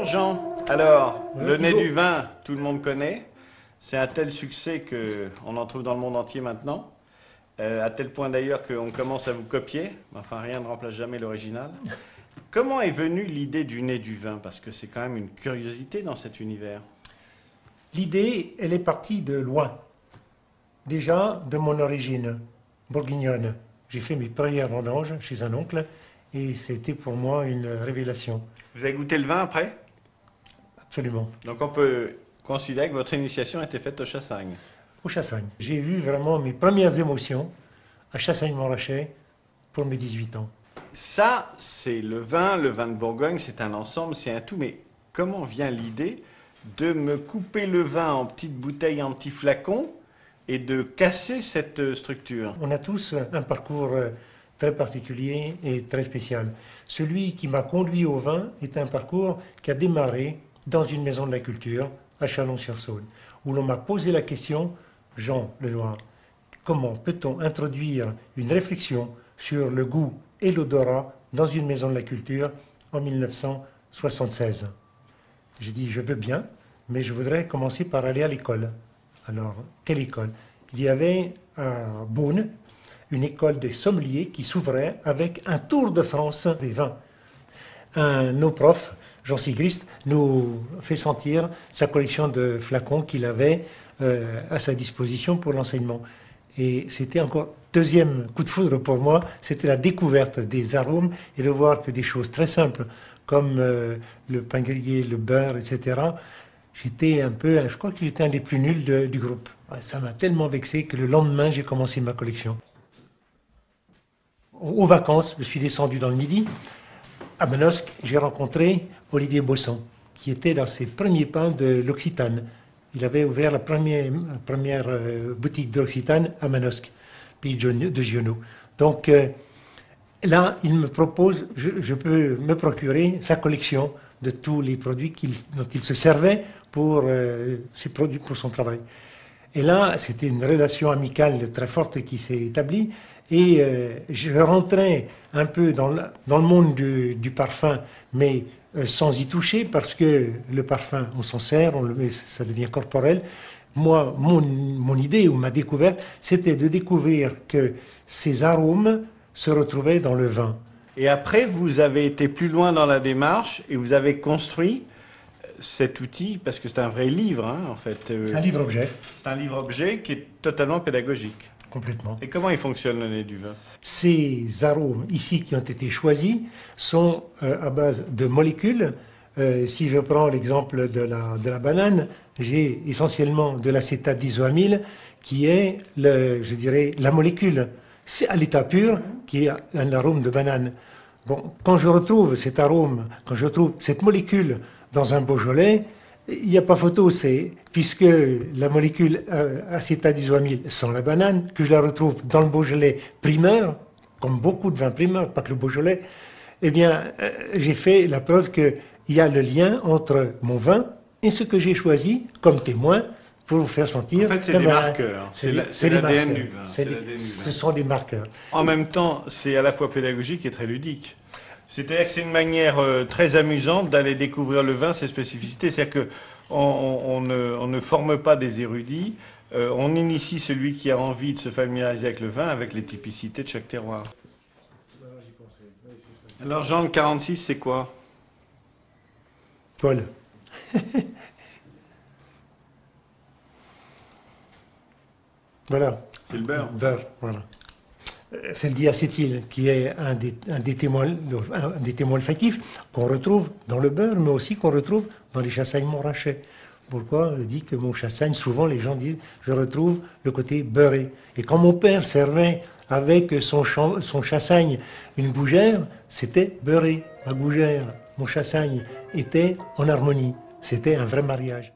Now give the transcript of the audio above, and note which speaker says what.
Speaker 1: Jean. Alors,
Speaker 2: Bonjour,
Speaker 1: le nez
Speaker 2: Thibaut.
Speaker 1: du vin, tout le monde connaît. C'est un tel succès qu'on en trouve dans le monde entier maintenant. À tel point d'ailleurs qu'on commence à vous copier. Enfin, rien ne remplace jamais l'original. Comment est venue l'idée du nez du vin? Parce que c'est quand même une curiosité dans cet univers.
Speaker 2: L'idée, elle est partie de loin. Déjà, de mon origine bourguignonne. J'ai fait mes premières vendanges chez un oncle et c'était pour moi une révélation.
Speaker 1: Vous avez goûté le vin après?
Speaker 2: Absolument.
Speaker 1: Donc on peut considérer que votre initiation a été faite au Chassagne.
Speaker 2: Au Chassagne. J'ai vu vraiment mes premières émotions à Chassagne-Montrachet pour mes 18 ans.
Speaker 1: Ça, c'est le vin de Bourgogne, c'est un ensemble, c'est un tout. Mais comment vient l'idée de me couper le vin en petites bouteilles, en petits flacons, et de casser cette structure?
Speaker 2: On a tous un parcours très particulier et très spécial. Celui qui m'a conduit au vin est un parcours qui a démarré dans une maison de la culture à Chalon-sur-Saône, où l'on m'a posé la question, Jean Lenoir, comment peut-on introduire une réflexion sur le goût et l'odorat dans une maison de la culture en 1976? J'ai dit, je veux bien, mais je voudrais commencer par aller à l'école. Alors, quelle école? Il y avait à Beaune une école des sommeliers qui s'ouvrait avec un tour de France des vins. Nos profs, Jean Sigrist, nous fait sentir sa collection de flacons qu'il avait à sa disposition pour l'enseignement. Et c'était encore deuxième coup de foudre pour moi, c'était la découverte des arômes et de voir que des choses très simples comme le pain grillé, le beurre, etc. J'étais un peu, je crois que j'étais un des plus nuls du groupe. Ça m'a tellement vexé que le lendemain, j'ai commencé ma collection. Aux vacances, je suis descendu dans le Midi. À Manosque, j'ai rencontré Olivier Bosson, qui était dans ses premiers pas de l'Occitane. Il avait ouvert la première boutique de l'Occitane à Manosque, pays de Giono. Donc là, il me propose, je peux me procurer sa collection de tous les produits dont il se servait pour ses produits, pour son travail. Et là, c'était une relation amicale très forte qui s'est établie. Et je rentrais un peu dans le monde du parfum, mais sans y toucher, parce que le parfum, on s'en sert, on le met, ça devient corporel. Moi, mon idée ou ma découverte, c'était de découvrir que ces arômes se retrouvaient dans le vin.
Speaker 1: Et après, vous avez été plus loin dans la démarche et vous avez construit cet outil, parce que c'est un vrai livre, hein, en fait.
Speaker 2: Un livre-objet.
Speaker 1: C'est un livre-objet qui est totalement pédagogique.
Speaker 2: Complètement.
Speaker 1: Et comment il fonctionne le nez du vin?
Speaker 2: Ces arômes ici qui ont été choisis sont à base de molécules. Si je prends l'exemple de la banane, j'ai essentiellement de l'acétate d'isoamyle qui est, je dirais, la molécule. C'est à l'état pur qui est un arôme de banane. Bon, quand je retrouve cet arôme, quand je trouve cette molécule dans un Beaujolais, il n'y a pas photo, c'est puisque la molécule acétate d'isoamyle sans la banane, que je la retrouve dans le Beaujolais primeur, comme beaucoup de vins primeurs, pas que le Beaujolais, eh bien, j'ai fait la preuve qu'il y a le lien entre mon vin et ce que j'ai choisi comme témoin pour vous faire sentir.
Speaker 1: En fait, c'est des marqueurs. C'est l'ADN du vin.
Speaker 2: Ce sont des marqueurs.
Speaker 1: En même temps, c'est à la fois pédagogique et très ludique. C'est-à-dire que c'est une manière très amusante d'aller découvrir le vin, ses spécificités. C'est-à-dire qu'on ne forme pas des érudits, on initie celui qui a envie de se familiariser avec le vin, avec les typicités de chaque terroir. Alors Jean, le 46, c'est quoi?
Speaker 2: Paul. Voilà.
Speaker 1: C'est le beurre.
Speaker 2: Beurre, voilà. C'est le diacétyl qui est un des témoins olfactifs qu'on retrouve dans le beurre, mais aussi qu'on retrouve dans les chassaignes Montrachet. Pourquoi je dis que mon chassagne, souvent les gens disent, je retrouve le côté beurré. Et quand mon père servait avec son chassagne une gougère, c'était beurré. Ma gougère, mon chassagne était en harmonie. C'était un vrai mariage.